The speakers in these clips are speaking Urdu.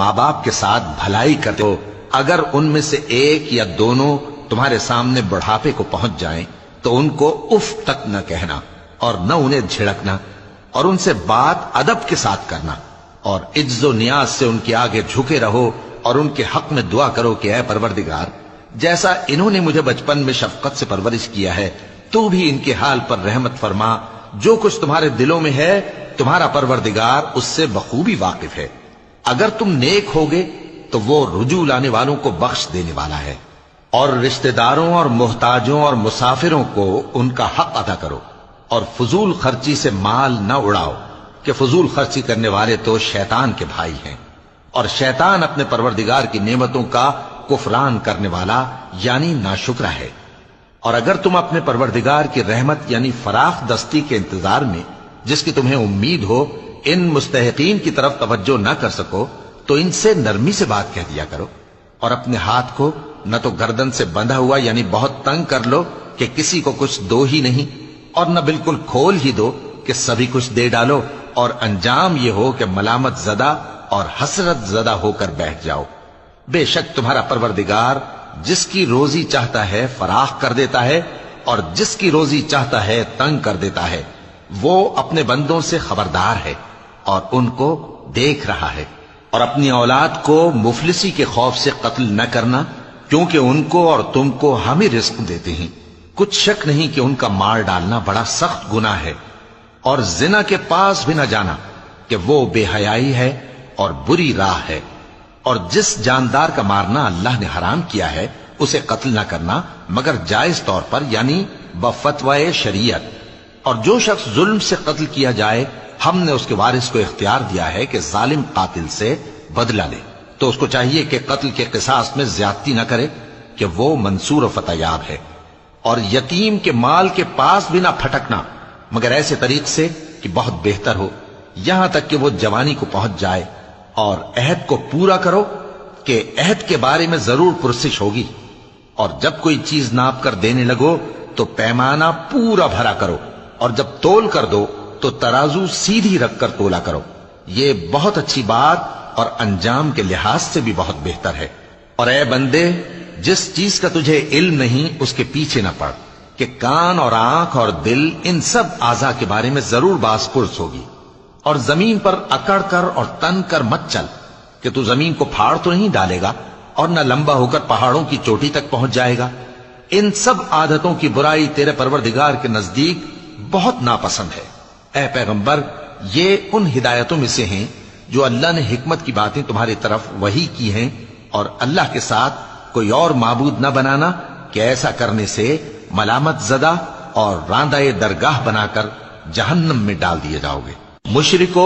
ماں باپ کے ساتھ بھلائی کرتے ہو، اگر ان میں سے ایک یا دونوں تمہارے سامنے بڑھاپے کو پہنچ جائیں تو ان کو اف تک نہ کہنا اور نہ انہیں جھڑکنا، اور ان سے بات ادب کے ساتھ کرنا، اور عجز و نیاز سے ان کے آگے جھکے رہو اور ان کے حق میں دعا کرو کہ اے پروردگار، جیسا انہوں نے مجھے بچپن میں شفقت سے پرورش کیا ہے تو بھی ان کے حال پر رحمت فرما، جو کچھ تمہارے دلوں میں ہے تمہارا پروردگار اس سے بخوبی واقف ہے، اگر تم نیک ہوگے تو وہ رجوع لانے والوں کو بخش دینے والا ہے، اور رشتہ داروں اور محتاجوں اور مسافروں کو ان کا حق ادا کرو، اور فضول خرچی سے مال نہ اڑاؤ کہ فضول خرچی کرنے والے تو شیطان کے بھائی ہیں، اور شیطان اپنے پروردگار کی نعمتوں کا کفران کرنے والا یعنی ناشکرا ہے۔ اور اگر تم اپنے پروردگار کی رحمت یعنی فراخ دستی کے انتظار میں جس کی تمہیں امید ہو ان مستحقین کی طرف توجہ نہ کر سکو تو ان سے نرمی سے بات کہہ دیا کرو، اور اپنے ہاتھ کو نہ تو گردن سے بندھا ہوا یعنی بہت تنگ کر لو کہ کسی کو کچھ دو ہی نہیں، اور نہ بالکل کھول ہی دو کہ سبھی کچھ دے ڈالو، اور انجام یہ ہو کہ ملامت زدہ اور حسرت زدہ ہو کر بیٹھ جاؤ۔ بے شک تمہارا پروردگار جس کی روزی چاہتا ہے فراخ کر دیتا ہے، اور جس کی روزی چاہتا ہے تنگ کر دیتا ہے، وہ اپنے بندوں سے خبردار ہے اور ان کو دیکھ رہا ہے۔ اور اپنی اولاد کو مفلسی کے خوف سے قتل نہ کرنا، کیونکہ ان کو اور تم کو ہم ہی رزق دیتے ہیں، کچھ شک نہیں کہ ان کا مار ڈالنا بڑا سخت گناہ ہے، اور زنا کے پاس بھی نہ جانا کہ وہ بے حیائی ہے اور بری راہ ہے، اور جس جاندار کا مارنا اللہ نے حرام کیا ہے اسے قتل نہ کرنا مگر جائز طور پر یعنی بفتوائے شریعت، اور جو شخص ظلم سے قتل کیا جائے ہم نے اس کے وارث کو اختیار دیا ہے کہ ظالم قاتل سے بدلہ لے، تو اس کو چاہیے کہ قتل کے قصاص میں زیادتی نہ کرے کہ وہ منصور و فتح یاب ہے، اور یتیم کے مال کے پاس بھی نہ پھٹکنا مگر ایسے طریق سے کہ بہت بہتر ہو، یہاں تک کہ وہ جوانی کو پہنچ جائے، اور عہد کو پورا کرو کہ عہد کے بارے میں ضرور پرسش ہوگی، اور جب کوئی چیز ناپ کر دینے لگو تو پیمانہ پورا بھرا کرو، اور جب تول کر دو تو ترازو سیدھی رکھ کر تولا کرو، یہ بہت اچھی بات اور انجام کے لحاظ سے بھی بہت بہتر ہے۔ اور اے بندے، جس چیز کا تجھے علم نہیں اس کے پیچھے نہ پڑ کہ کان اور آنکھ اور دل ان سب اعضاء کے بارے میں ضرور باز پرس ہوگی، اور زمین پر اکڑ کر اور تن کر مت چل کہ تو زمین کو پھاڑ تو نہیں ڈالے گا اور نہ لمبا ہو کر پہاڑوں کی چوٹی تک پہنچ جائے گا، ان سب عادتوں کی برائی تیرے پروردگار کے نزدیک بہت ناپسند ہے۔ اے پیغمبر، یہ ان ہدایتوں میں سے ہیں جو اللہ نے حکمت کی باتیں تمہاری طرف وحی کی ہیں، اور اللہ کے ساتھ کوئی اور معبود نہ بنانا کہ ایسا کرنے سے ملامت زدہ اور راندہ درگاہ بنا کر جہنم میں ڈال دیے جاؤ گے۔ مشرکو،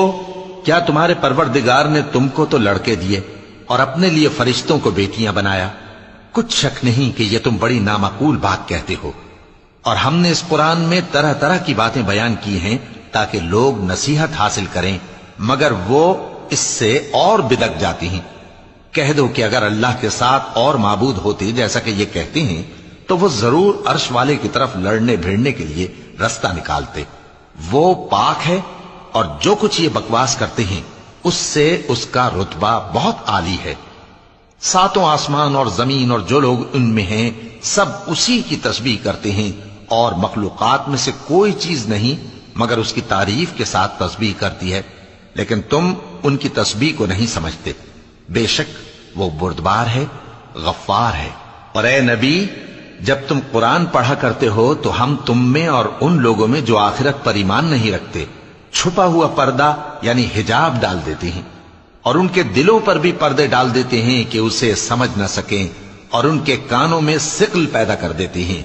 کیا تمہارے پروردگار نے تم کو تو لڑکے دیے اور اپنے لیے فرشتوں کو بیٹیاں بنایا؟ کچھ شک نہیں کہ یہ تم بڑی نامعقول بات کہتے ہو، اور ہم نے اس قرآن میں طرح طرح کی باتیں بیان کی ہیں تاکہ لوگ نصیحت حاصل کریں، مگر وہ اس سے اور بدک جاتی ہیں۔ کہہ دو کہ اگر اللہ کے ساتھ اور معبود ہوتے جیسا کہ یہ کہتے ہیں تو وہ ضرور عرش والے کی طرف لڑنے بھیڑنے کے لیے رستہ نکالتے، وہ پاک ہے، اور جو کچھ یہ بکواس کرتے ہیں اس سے اس کا رتبہ بہت عالی ہے۔ ساتوں آسمان اور زمین اور جو لوگ ان میں ہیں سب اسی کی تسبیح کرتے ہیں، اور مخلوقات میں سے کوئی چیز نہیں مگر اس کی تعریف کے ساتھ تسبیح کرتی ہے، لیکن تم ان کی تسبیح کو نہیں سمجھتے، بے شک وہ بردبار ہے، غفار ہے۔ اور اے نبی، جب تم قرآن پڑھا کرتے ہو تو ہم تم میں اور ان لوگوں میں جو آخرت پر ایمان نہیں رکھتے چھپا ہوا پردہ یعنی حجاب ڈال دیتے ہیں، اور ان کے دلوں پر بھی پردے ڈال دیتے ہیں کہ اسے سمجھ نہ سکیں، اور ان کے کانوں میں ثقل پیدا کر دیتے ہیں